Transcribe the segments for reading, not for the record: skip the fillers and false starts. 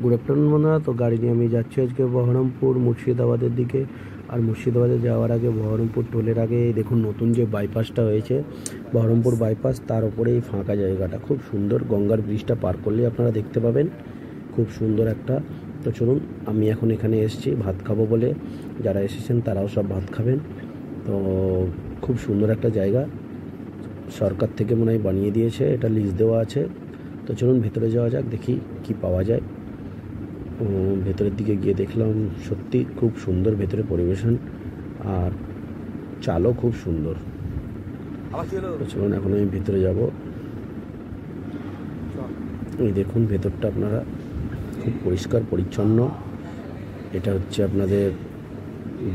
Good afternoon বন্ধুরা। তো গাড়ি নিয়ে আমি যাচ্ছি আজকে বহরমপুর মুর্শিদাবাদের দিকে। আর মুর্শিদাবাদে যাওয়ার আগে বহরমপুর টোলের আগে দেখুন নতুন যে বাইপাসটা হয়েছে বহরমপুর বাইপাস, তার উপরে এই ফাঁকা জায়গাটা খুব সুন্দর। গঙ্গার ব্রিজটা পার করলেই আপনারা দেখতে পাবেন, খুব সুন্দর একটা। তো চলুন, আমি এখন এখানে এসেছি ভাত খাবো বলে, যারা এসেছেন তারাও সব ভাত খাবেন। তো খুব সুন্দর একটা জায়গা, সরকার থেকে মনে হয় বানিয়ে দিয়েছে, এটা লিজ দেওয়া আছে। তো চলুন ভেতরে যাওয়া যাক, দেখি কি পাওয়া যায়। ভেতরের দিকে গিয়ে দেখলাম সত্যি খুব সুন্দর ভেতরে পরিবেশন, আর চালও খুব সুন্দর। তো চলুন এখন আমি ভেতরে যাব। এই দেখুন ভেতরটা আপনারা, খুব পরিষ্কার পরিচ্ছন্ন। এটা হচ্ছে আপনাদের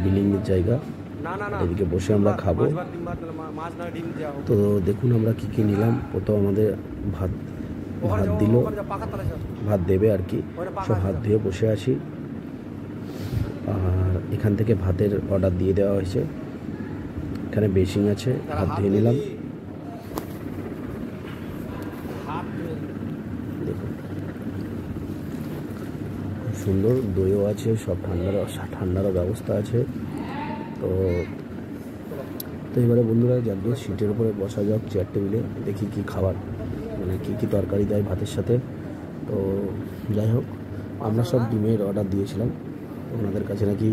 বিলিংয়ের জায়গা, এদিকে বসে আমরা খাবো। তো দেখুন আমরা কি কি নিলাম। প্রথম আমাদের ভাত দিল, ভাত দেবে আর কি। সব হাত ধুয়ে বসে আছি, আর এখান থেকে ভাতের অর্ডার দিয়ে দেওয়া হয়েছে। এখানে বেসিং আছে, হাত ধুয়ে নিলাম। দেখুন খুব সুন্দর, দইও আছে, সব ঠান্ডারও ব্যবস্থা আছে। তো এবারে বন্ধুরা যাকে সিটের উপরে বসা যাক, চেয়ার টেবিলে, দেখি কি খাবার, মানে কী তরকারি দেয় ভাতের সাথে। তো যাই হোক, আমরা সব ডিমের অর্ডার দিয়েছিলাম, ওনাদের কাছে নাকি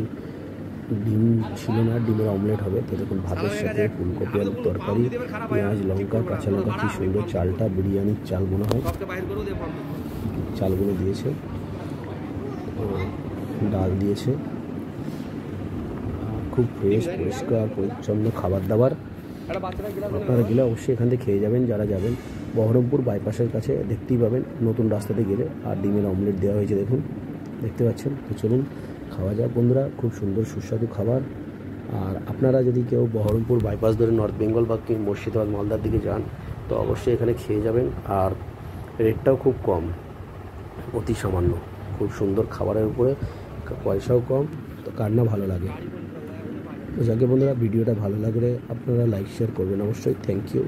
ডিম ছিল না, ডিমের অমলেট হবে। তো দেখুন ভাতের সাথে ফুলকপি আলুর তরকারি, পেঁয়াজ লঙ্কা কাঁচা লঙ্কা, কী সুন্দর চালটা, বিরিয়ানির চাল মনে হয়, চালগুলো দিয়েছে। ডাল দিয়েছে, খুব ফ্রেশ পরিষ্কার পরিচ্ছন্ন খাবার দাবার। আপনারা গেলে অবশ্যই এখান থেকে খেয়ে যাবেন, যারা যাবেন বহরমপুর বাইপাসের কাছে দেখতেই পাবেন নতুন রাস্তাতে গেলে। আর ডিমের অমলেট দেওয়া হয়েছে, দেখুন দেখতে পাচ্ছেন। তো চলুন খাওয়া যাক বন্ধুরা, খুব সুন্দর সুস্বাদু খাবার। আর আপনারা যদি কেউ বহরমপুর বাইপাস ধরে নর্থ বেঙ্গল বা মুর্শিদাবাদ মালদার দিকে যান, তো অবশ্যই এখানে খেয়ে যাবেন। আর রেটটাও খুব কম, অতি সামান্য, খুব সুন্দর খাবারের উপরে, পয়সাও কম। তো কার না ভালো লাগে। তো যাকে বন্ধুরা ভিডিওটা ভালো লাগলে আপনারা লাইক শেয়ার করবেন অবশ্যই। Thank you.